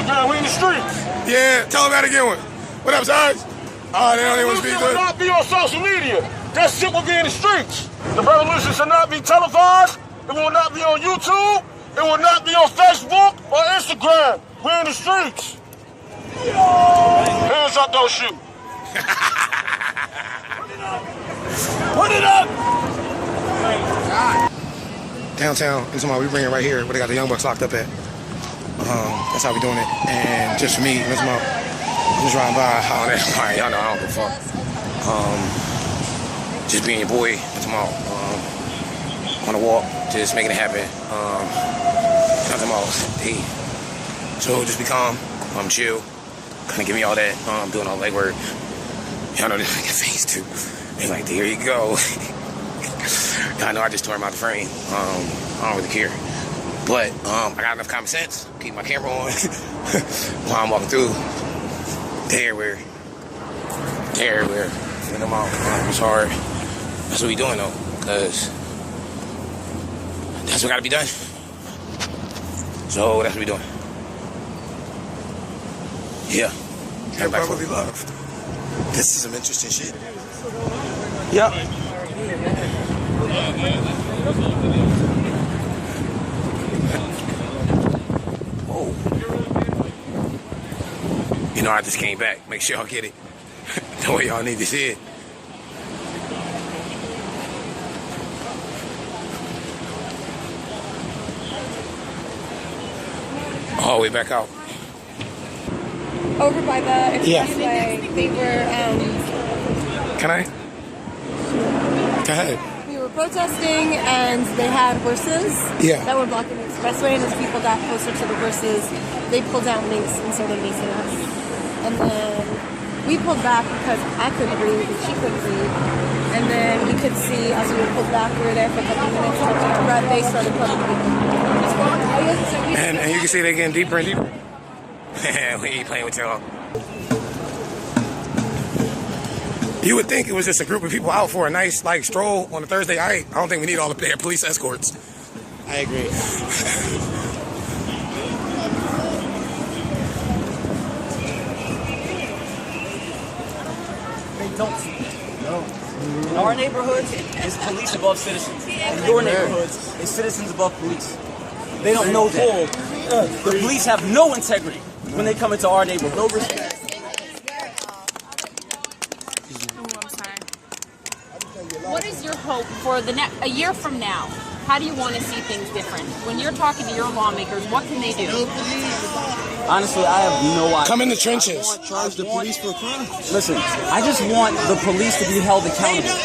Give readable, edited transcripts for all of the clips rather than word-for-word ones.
Instagram. We in the streets. Yeah, tell them how to get one. What up, Sarge? Oh, they don't even speak It will good. not be on social media. That shit will be in the streets. The revolution should not be televised. It will not be on YouTube. It will not be on Facebook or Instagram. We're in the streets. Hands up, don't shoot. Put it up. Downtown, this is why we bring it right here, where they got the Young Bucks locked up at. That's how we doing it. And just for me, this is I'm just riding by. Y'all know I don't give a fuck. Just being your boy. That's on a walk, just making it happen. Nothing else. Hey. So just be calm. Chill. Kind of give me all that. Doing all the legwork. Y'all know this nigga face too. They like, here you go. Y'all know I just tore him out the frame. I don't really care. But I got enough common sense. Keep my camera on while I'm walking through. They're everywhere. Send them out. It's hard. That's what we doing though, because that's what gotta be done. So that's what we doing. Yeah. You're brotherly loved. This is some interesting shit. Yep. Whoa. You know, I just came back. Make sure y'all get it. The way y'all need to see it. All the way back out. Over by the expressway, they were, Can I? Go ahead. we were protesting and they had horses that were blocking the expressway, and as people got closer to the horses, they pulled out mace and started macing us. And then we pulled back because I couldn't read and she couldn't read. And then we could see as we were pulled back, we were there for a couple of minutes, but they started pulling people. And you can see they getting deeper and deeper. We ain't playing with y'all. You would think it was just a group of people out for a nice stroll on a Thursday night. I don't think we need all the damn police escorts. I agree. They don't. No. In our neighborhoods, it's police above citizens. In your neighborhoods, it's citizens above police. They don't know that. The police have no integrity when they come into our neighborhood. No respect. What is your hope for a year from now? How do you want to see things different? When you're talking to your lawmakers, what can they do? Honestly, I have no idea. Come in the trenches. Charge the police for a crime. Listen, I just want the police to be held accountable.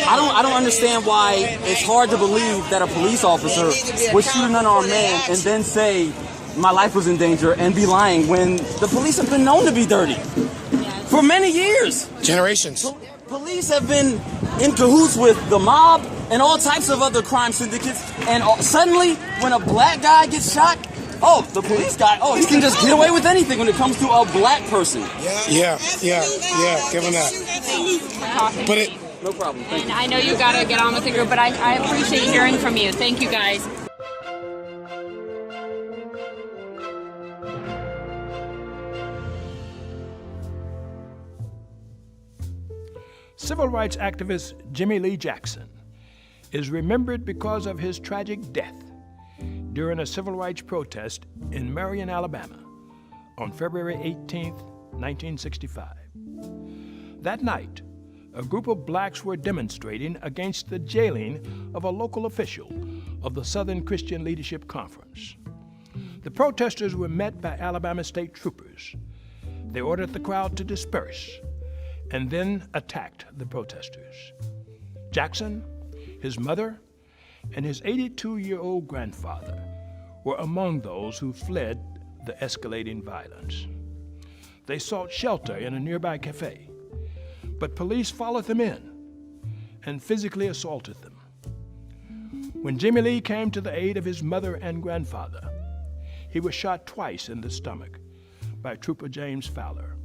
I don't understand why it's hard to believe that a police officer would shoot an unarmed man and then say my life was in danger and be lying when the police have been known to be dirty for many years. Generations. Police have been in cahoots with the mob and all types of other crime syndicates, and suddenly when a black guy gets shot, the police guy, he can just get away with anything when it comes to a black person. Yeah, give him that. But no problem. And I know you gotta get on with the group, but I appreciate hearing from you. Thank you, guys. Civil rights activist Jimmy Lee Jackson is remembered because of his tragic death during a civil rights protest in Marion, Alabama on February 18, 1965. That night, a group of blacks were demonstrating against the jailing of a local official of the Southern Christian Leadership Conference. The protesters were met by Alabama state troopers. They ordered the crowd to disperse and then attacked the protesters. Jackson, his mother, and his 82-year-old grandfather were among those who fled the escalating violence. They sought shelter in a nearby cafe, but police followed them in and physically assaulted them. When Jimmy Lee came to the aid of his mother and grandfather, he was shot twice in the stomach by Trooper James Fowler.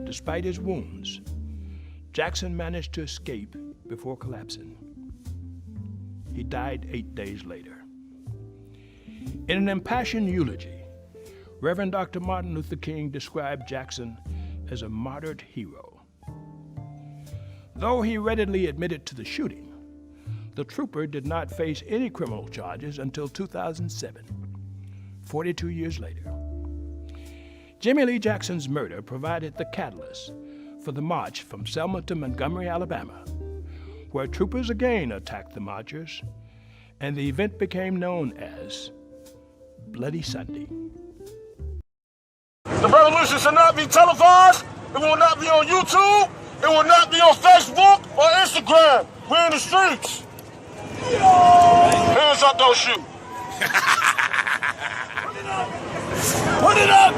Despite his wounds, Jackson managed to escape before collapsing. He died 8 days later. In an impassioned eulogy Reverend Dr. Martin Luther King described Jackson as a martyred hero. Though he readily admitted to the shooting, the trooper did not face any criminal charges until 2007, 42 years later. Jimmy Lee Jackson's murder provided the catalyst for the march from Selma to Montgomery, Alabama, where troopers again attacked the marchers, and the event became known as Bloody Sunday. The revolution shall not be televised. It will not be on YouTube. It will not be on Facebook or Instagram. We're in the streets. Hands up, don't shoot. Put it up!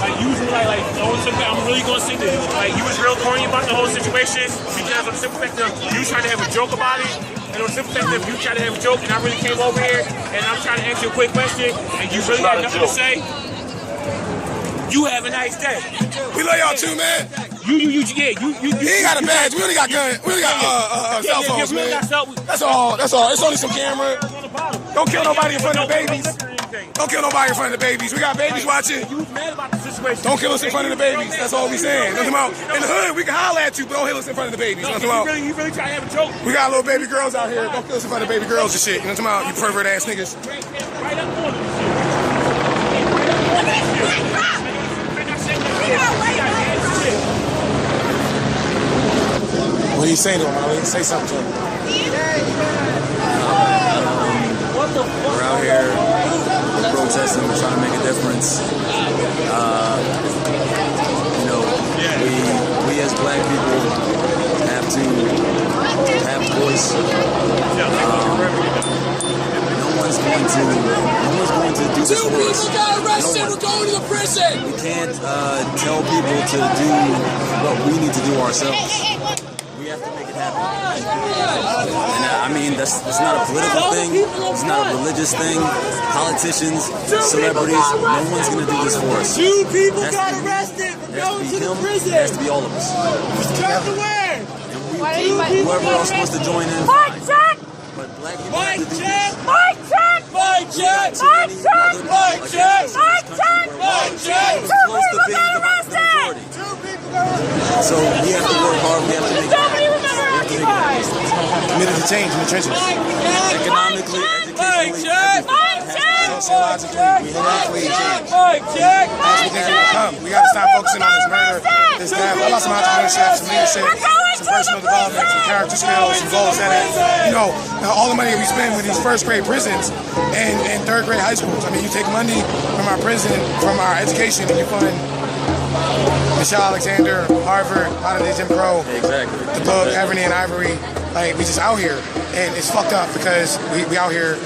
Like usually, like the whole situation, I'm really gonna say this. Like you was real corny about the whole situation because of the simple fact of you trying to have a joke about it, and on the simple fact of you trying to have a joke, and I really came over here and I'm trying to ask you a quick question, and you really had nothing to say. You have a nice day. We love y'all too, man. You ain't got a badge. We only got guns. We only got cell phones, man. That's all. That's all. It's only some camera. Don't kill nobody in front of the babies. Don't kill nobody in front of the babies. We got babies watching. You mad about the situation. Don't kill us in front of the babies. That's all we saying. Nothing about in the hood. We can holler at you, but don't kill us in front of the babies. Nothing about. You really try to have a joke. We got little baby girls out here. Don't kill us in front of baby girls and shit. You know what I'm talking about? You pervert ass niggas. Right up on them. What are you saying to him, Molly? Say something to him. We're out here protesting, we're trying to make a difference. You know, we as black people have to have a voice. No one's going to do this for us. Two people got arrested. We're going to the prison. We can't tell people to do what we need to do ourselves. We have to make it happen. And I mean, that's not a political thing. It's not a religious thing. Politicians, celebrities, no one's going to do this for us. Two people got arrested for going to the prison. It has to be all of us. And whoever else wants to join in. Mike check! But black people have to do this. Mike check! Mike check! Mike check! Mike check! Mike check! Mike check! Two people got arrested! So we have to work hard. We have to make it happen. Committed to change in the trenches. Economically, educationally, sociologically, politically, change. As we think it will come. We got to stop focusing on this murder, this death. I lost some entrepreneurship, some leadership, some personal development, some character skills, some goals that, you know, all the money that we spend with these first grade prisons and third grade high schools. I mean, you take money from our prison, from our education, and you fund Michelle Alexander, Harvard, Modern Day Jim Crow, the book, Ebony and Ivory. Like, we just out here, and it's fucked up because we out here,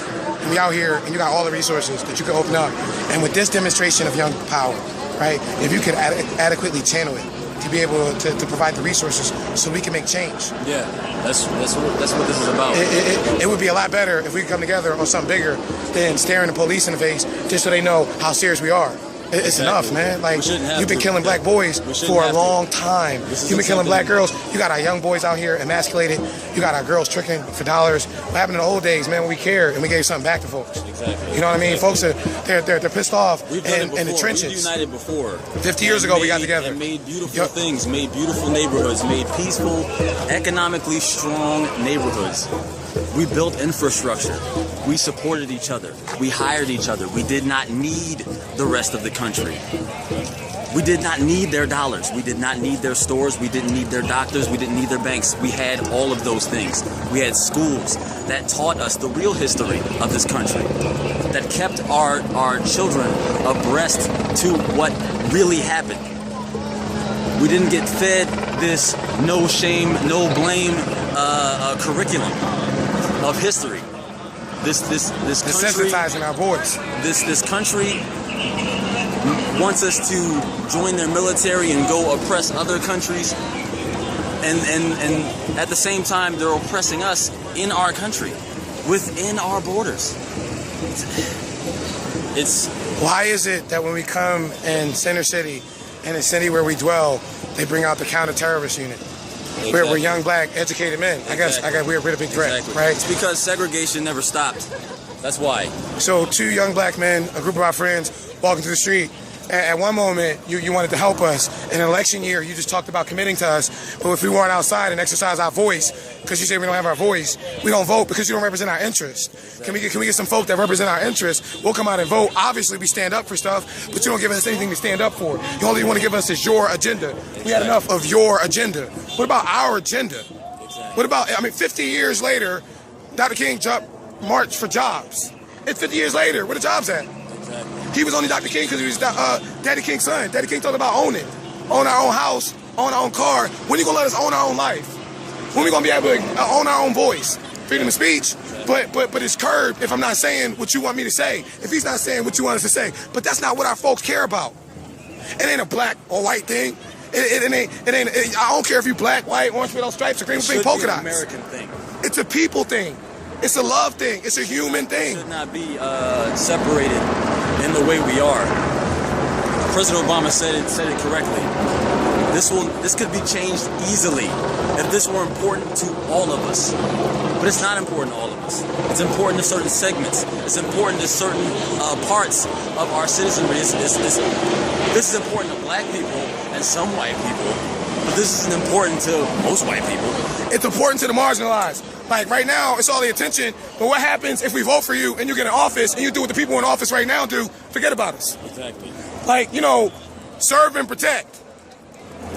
and you got all the resources that you can open up. And with this demonstration of young power, right, if you could adequately channel it to be able to provide the resources so we can make change. Yeah, that's what this is about. It would be a lot better if we could come together on something bigger than staring the police in the face just so they know how serious we are. It's enough, man. Like, you've been killing black boys for a long time. You've been killing black girls. You got our young boys out here emasculated. You got our girls tricking for dollars. What happened in the old days, man, when we cared and we gave something back to folks? Exactly. You know what I mean? Folks they're pissed off in the trenches. We've united before. 50 years ago, we got together. And made beautiful things, made beautiful neighborhoods, made peaceful, economically strong neighborhoods. We built infrastructure. We supported each other. We hired each other. We did not need the rest of the country. We did not need their dollars. We did not need their stores. We didn't need their doctors. We didn't need their banks. We had all of those things. We had schools that taught us the real history of this country, that kept our children abreast to what really happened. We didn't get fed this no shame, no blame curriculum of history. This country, desensitizing our boys. This country wants us to join their military and go oppress other countries, and at the same time they're oppressing us in our country, within our borders. It's why is it that when we come in Center City, in the city where we dwell, they bring out the counter-terrorist unit? Exactly. We're young, black, educated men. I guess we're a pretty big threat, right? It's because segregation never stopped. That's why. So 2 young black men, a group of our friends, walking to the street. At one moment, you wanted to help us. In an election year, you just talked about committing to us. But if we weren't outside and exercise our voice, because you say we don't have our voice, we don't vote because you don't represent our interests. Can we get some folk that represent our interests? We'll come out and vote. Obviously, we stand up for stuff, but you don't give us anything to stand up for. You only want to give us is your agenda. We had enough of your agenda. What about our agenda? What about, 50 years later, Dr. King marched for jobs. And 50 years later, where the jobs at? He was only Dr. King because he was Daddy King's son. Daddy King talked about own our own house, own our own car. When are you going to let us own our own life? When are we going to be able to own our own voice? Freedom of speech, but it's curbed if I'm not saying what you want me to say. If he's not saying what you want us to say. But that's not what our folks care about. It ain't a black or white thing. It ain't. I don't care if you black, white, orange with those stripes, or green with polka dots. It's an American thing. It's a people thing. It's a love thing. It's a human thing. It should not be separated in the way we are. President Obama said it correctly. This could be changed easily if this were important to all of us. But it's not important to all of us. It's important to certain segments. It's important to certain parts of our citizenry. This is important to black people and some white people, but this isn't important to most white people. It's important to the marginalized. Like right now, it's all the attention, but what happens if we vote for you and you get in office and you do what the people in office right now do? Forget about us. Exactly. Like, serve and protect.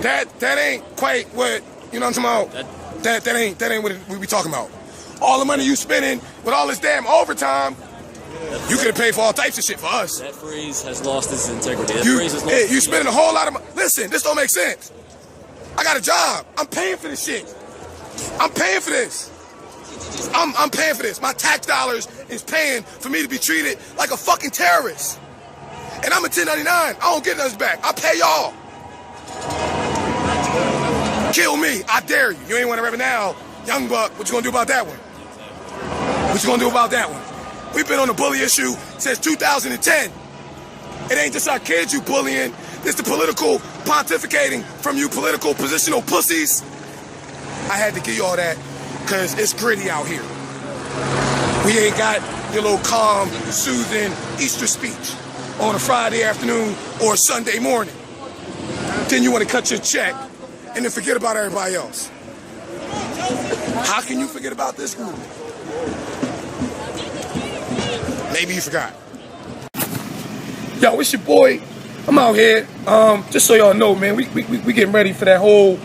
That ain't quite what, you know what I'm talking about? That ain't what we be talking about. All the money you spending with all this damn overtime, you could have paid for all types of shit for us. That phrase has lost its integrity. You spending a whole lot of money. Listen, this don't make sense. I got a job. I'm paying for this shit. I'm paying for this. I'm paying for this. My tax dollars is paying for me to be treated like a fucking terrorist. And I'm a 1099. I don't get nothing back. I pay y'all. Kill me. I dare you. You ain't want to rep it now. Young Buck, what you gonna do about that one? What you gonna do about that one? We've been on the bully issue since 2010. It ain't just our kids you bullying. It's the political pontificating from you political positional pussies. I had to give you all that because it's gritty out here. We ain't got your little calm, soothing Easter speech on a Friday afternoon or Sunday morning. Then you want to cut your check and then forget about everybody else. How can you forget about this group? Maybe you forgot. Yo, it's your boy. I'm out here. Just so y'all know, man, we getting ready for that whole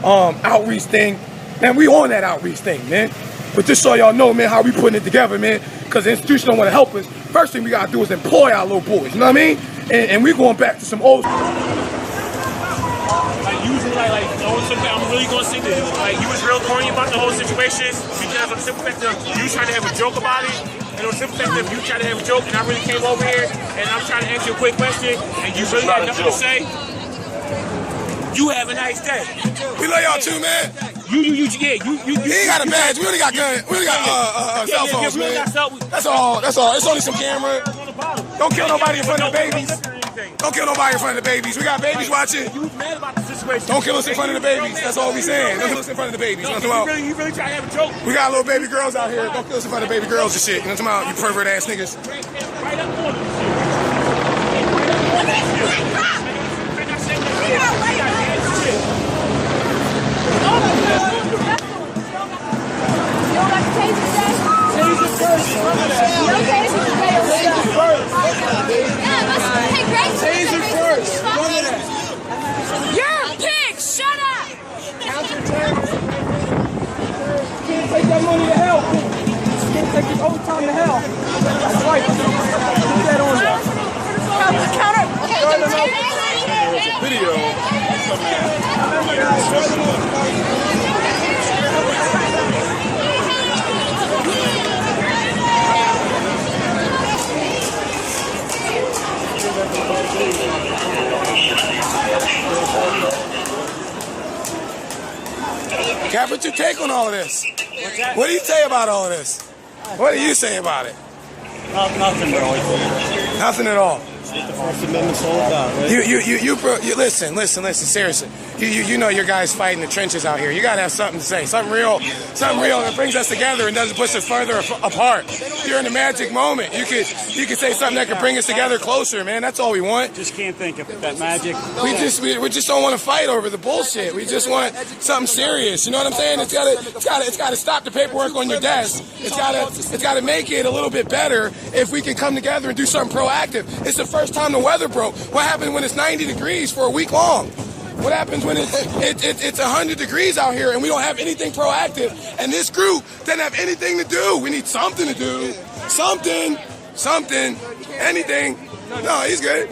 outreach thing. Man, we on that outreach thing, man. But just so y'all know, man, how we putting it together, man, because the institution don't want to help us. First thing we gotta do is employ our little boys, you know what I mean? And we going back to some old. Usually, I'm really gonna say this. Like, you was real corny about the whole situation because of the simple fact of you trying to have a joke about it. And on the simple fact of you trying to have a joke, and I really came over here and I'm trying to ask you a quick question, and you really had nothing to say. You have a nice day. We love y'all too, man. You ain't got a badge. We only got guns. We only got cell phones, man. That's all. It's only some camera. Don't kill nobody in front of the babies. Don't kill nobody in front of the babies. We got babies watching. You mad about the situation. Don't kill us in front of the babies. That's all we saying. Don't kill us in front of the babies. You really trying to have a joke. We got little baby girls out here. Don't kill us in front of baby girls and shit. You know what I'm talking about? You pervert ass niggas. Right up on You're a pig! Shut up! Can't take that money to hell. Can't take this overtime to hell. That's right. Put that on there. There's a video. Cap, what's your take on all of this? What do you say about all of this? What do you say about it? Nothing really. Nothing at all. what the First Amendment's all about, right? You listen, seriously. You know your guys fighting the trenches out here. You gotta have something to say, something real that brings us together and doesn't push us further apart. You're in a magic moment. You could say something that could bring us together closer, man. That's all we want. Just can't think of that magic. We just don't want to fight over the bullshit. We just want something serious. You know what I'm saying? It's gotta stop the paperwork on your desk. It's gotta make it a little bit better if we can come together and do something proactive. It's the first time the weather broke. What happened when it's 90 degrees for a week long? What happens when it's 100 degrees out here and we don't have anything proactive? And this group doesn't have anything to do. We need something to do. Something, anything. No, he's good.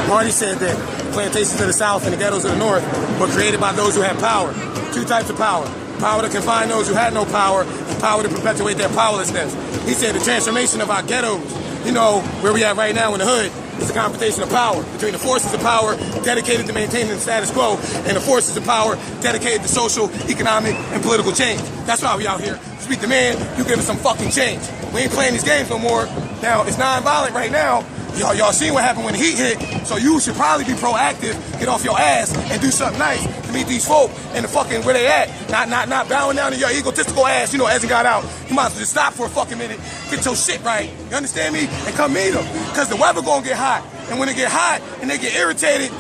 Marty said that plantations of the South and the ghettos of the North were created by those who had power. Two types of power. Power to confine those who had no power, and power to perpetuate their powerlessness. He said the transformation of our ghettos, you know, where we at right now in the hood, is a confrontation of power between the forces of power dedicated to maintaining the status quo and the forces of power dedicated to social, economic, and political change. That's why we out here. Speak the man, you give us some fucking change. We ain't playing these games no more. Now, it's non-violent right now. Y'all seen what happened when the heat hit, so you should probably be proactive, get off your ass, and do something nice to meet these folk and the fucking where they at. Not bowing down to your egotistical ass, you know, as it got out. You might as well just stop for a fucking minute, get your shit right, you understand me? And come meet them. Because the weather gonna get hot. And when it get hot and they get irritated,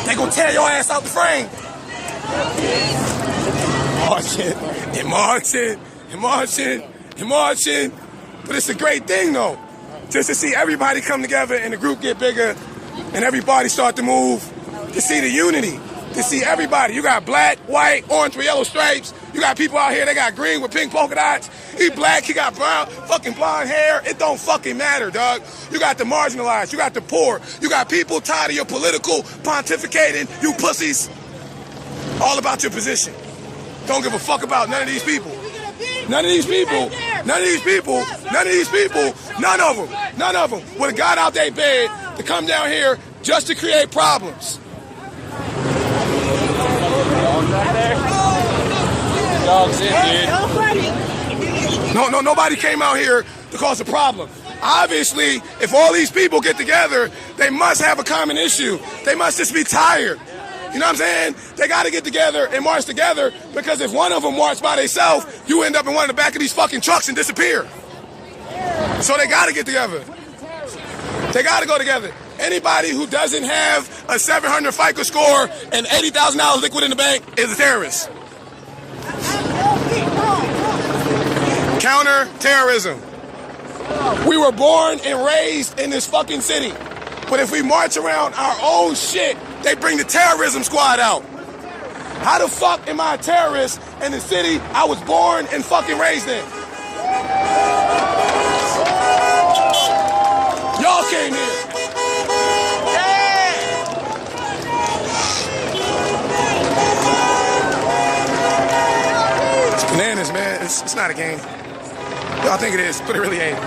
they gonna tear your ass out the frame. Marching. But it's a great thing though. Just to see everybody come together and the group get bigger and everybody start to move, to see the unity, to see everybody. You got black, white, orange with yellow stripes. You got people out here, they got green with pink polka dots. He black, he got brown, fucking blonde hair. It don't fucking matter, dog. You got the marginalized, you got the poor. You got people tired of your political pontificating, you pussies. All about your position. Don't give a fuck about none of these people. None of these people would have got out their bed to come down here just to create problems. Dogs in, dude. No, nobody came out here to cause a problem. Obviously, if all these people get together, they must have a common issue. They must just be tired. You know what I'm saying? They got to get together and march together, because if one of them march by themselves, you end up in one of the back of these fucking trucks and disappear. So they got to get together. They got to go together. Anybody who doesn't have a 700 FICO score and $80,000 liquid in the bank is a terrorist. Counter-terrorism. We were born and raised in this fucking city. But if we march around our own shit, they bring the terrorism squad out. How the fuck am I a terrorist in the city I was born and fucking raised in? Y'all came here. It's bananas, man. It's not a game. Y'all think it is, but it really ain't.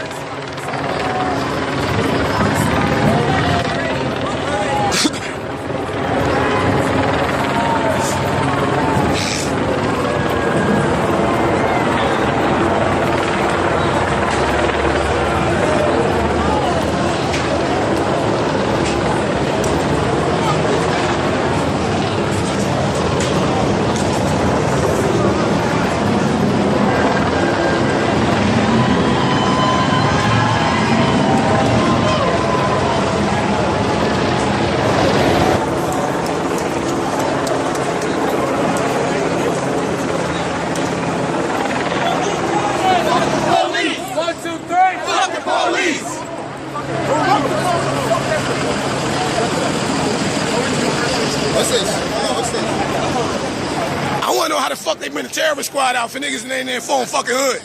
Squad out for niggas and they in their phone fucking hood.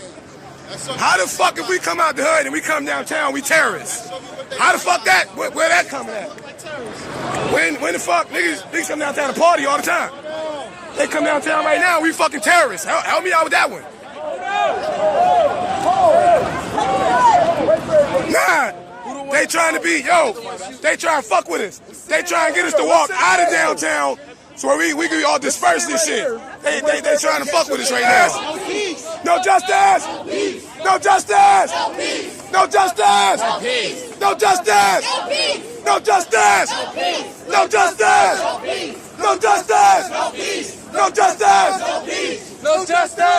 How the fuck if we come out the hood and we come downtown, we terrorists? How the fuck that? Where that coming at? When the fuck niggas come downtown to party all the time? They come downtown right now, we fucking terrorists. Help me out with that one. Nah. They trying to be, they trying to fuck with us. They trying to get us to walk out of downtown so we can be all dispersed and shit. They trying to fuck with us right now. No justice! No justice! No justice! No justice! No justice! No justice! No justice! No justice! No justice! No justice!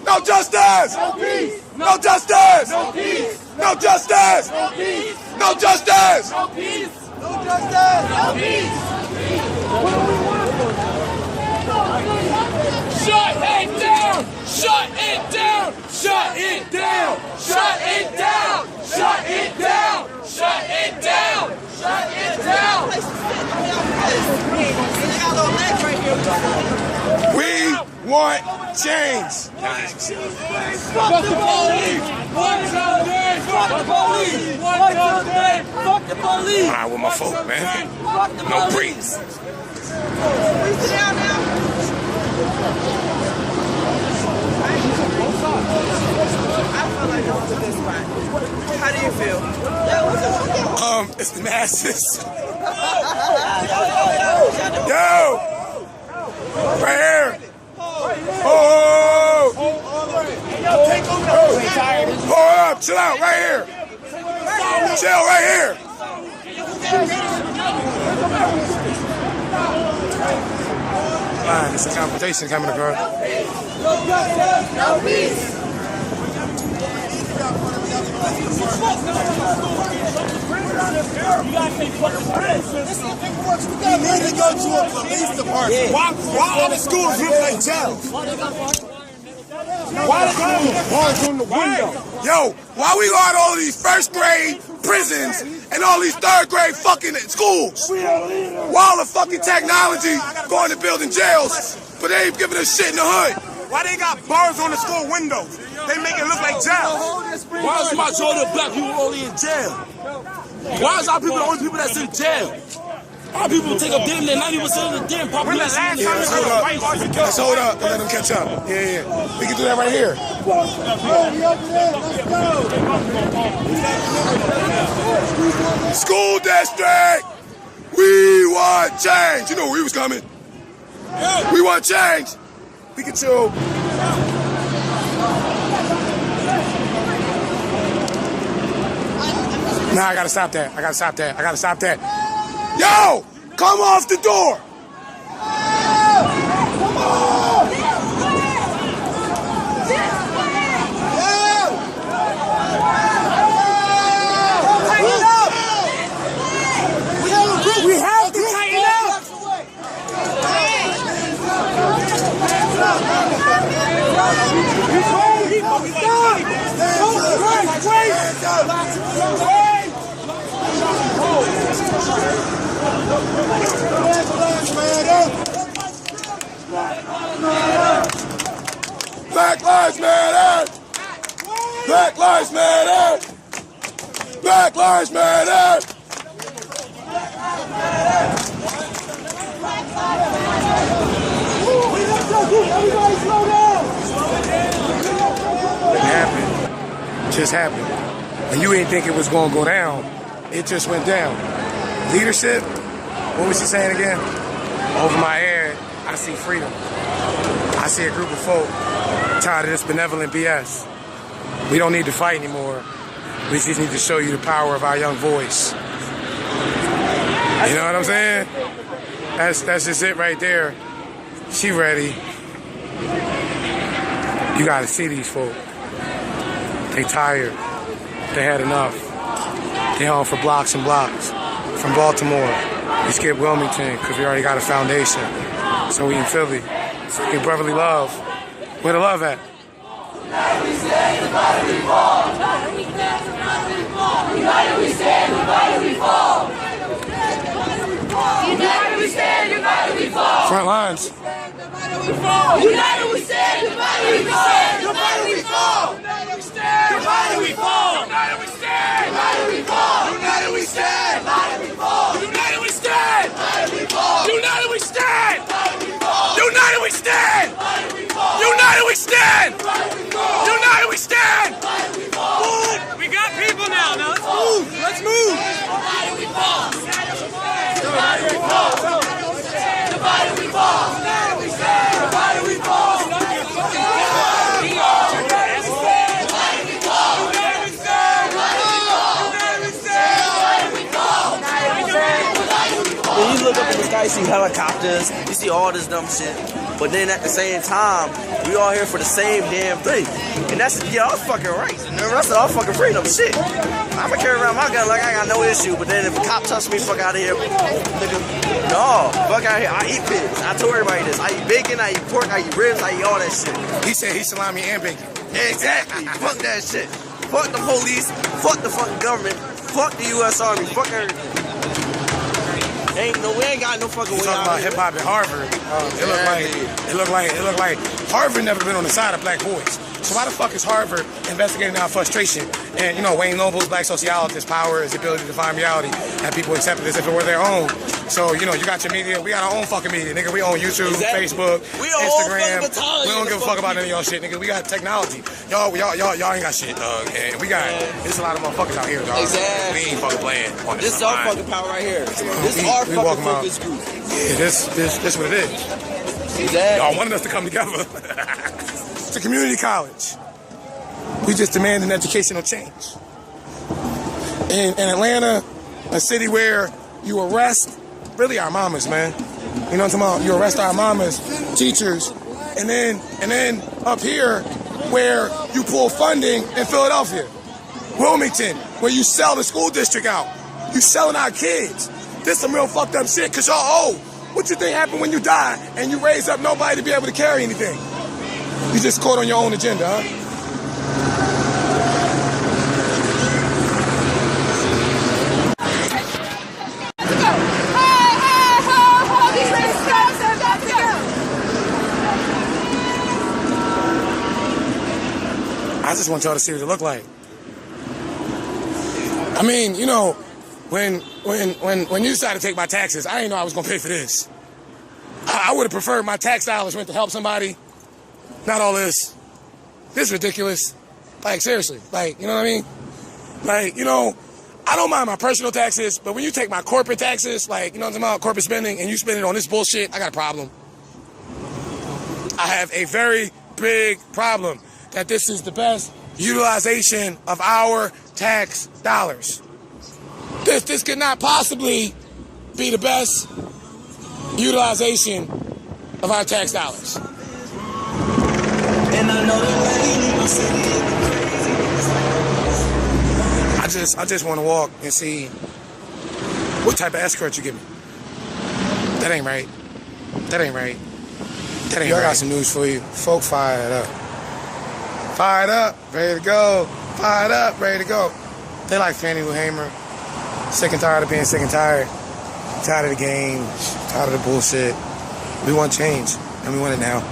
No justice! No justice! No justice! No justice! No justice! Shut it down! Shut it down! Shut it down! Shut it down! Shut it down! Shut it down! Shut it down! We want change. Fuck the police! Fuck the police! Fuck the police! I'm with my folk, man. No breaks. How do you feel? It's the masses. Yo! Right here! Oh! Hold up, chill out, right here! Chill right here! Fine, it's a confrontation coming across. No peace! We need to go to a police department. Why all the schools look like jails? Why the bars on the window? Yo, why we got all of these first grade prisons and all these third grade fucking schools? Why all the fucking technology going to building jails, but they ain't giving us shit in the hood? Why they got bars on the school windows? They make it look like jail. Why is the majority of black people only in jail? Why is our people the only people that's in jail? Our people take up damn near 90% of the damn population. Let's hold up and let them catch up. Yeah. We can do that right here. School district! We want change! You know we was coming. We want change! Pikachu! Nah, I gotta stop that. I gotta stop that. Yo! Come off the door! Come on! We have to tighten up! Black Lives Matter! Black Lives Matter! Black Lives Matter! Everybody slow down! It happened. It just happened. And you ain't think it was gonna go down. It just went down. Leadership? What was she saying again? Over my head, I see freedom. I see a group of folk tired of this benevolent BS. We don't need to fight anymore. We just need to show you the power of our young voice. You know what I'm saying? That's just it right there. She ready. You gotta see these folk. They tired. They had enough. They home for blocks and blocks. From Baltimore, we skipped Wilmington because we already got a foundation. So we in Philly. So we in brotherly love. Where the love at? United we stand, divided we fall. United we stand, divided we fall. United we stand, divided we fall. Front lines. United we stand, divided we fall. Divided we fall. United we stand, divided we fall. United we stand, divided we fall. United we stand, divided we fall. United we stand, divided we fall. United we stand, divided we fall. United we stand, divided we fall. United we stand, divided we fall. United we stand, divided we fall. We got you see helicopters, you see all this dumb shit. But then at the same time, we all here for the same damn thing. And that's, yeah, our fucking rights. And the rest of our fucking freedom, shit. I'ma carry around my gun like I got no issue, but then if a cop touch me, fuck out of here. Nigga, no, fuck out of here. I eat pigs. I told everybody this. I eat bacon, I eat pork, I eat ribs, I eat all that shit. He said he salami and bacon. Exactly. Fuck that shit. Fuck the police. Fuck the fucking government. Fuck the U.S. Army. Fuck everything. We ain't got no fucking way talking about hip hop at Harvard. It looked like Harvard never been on the side of black boys. So why the fuck is Harvard investigating our frustration? And you know, Wayne Noble's black sociologist, power is the ability to define reality, and people accept it as if it were their own. So you know, you got your media, we got our own fucking media, nigga. We own YouTube, Facebook, Instagram. We don't give a fuck about any of y'all shit, nigga. We got technology. Y'all ain't got shit, dog. And we got there's a lot of motherfuckers out here, dog. Exactly. We ain't fucking playing. This is our fucking power right here. This is our fucking focus group. Yeah, this what it is. Exactly. Y'all wanted us to come together. It's a community college. We just demand an educational change. In Atlanta, a city where you arrest really our mamas, man. You know what I'm talking about? You arrest our mamas, teachers, and then up here where you pull funding in Philadelphia, Wilmington, where you sell the school district out. You selling our kids. This some real fucked up shit, cause y'all what you think happened when you die and you raise up nobody to be able to carry anything? You just caught on your own agenda, huh? I just want y'all to see what it look like. I mean, you know, when you decided to take my taxes, I didn't know I was gonna pay for this. I would have preferred my tax dollars went to help somebody. Not all this. This is ridiculous. Like, seriously. Like, you know what I mean? Like, you know, I don't mind my personal taxes, but when you take my corporate taxes, like, you know what I'm talking about, corporate spending, and you spend it on this bullshit, I got a problem. I have a very big problem that this is the best utilization of our tax dollars. This could not possibly be the best utilization of our tax dollars. And I know I just want to walk and see what type of escort you give me. That ain't right. That ain't right. That ain't right. I got some news for you. Folk fired up. Fired up, ready to go. Fired up, ready to go. They like Fannie Lou Hamer. Sick and tired of being sick and tired. Tired of the game. Tired of the bullshit. We want change, and we want it now.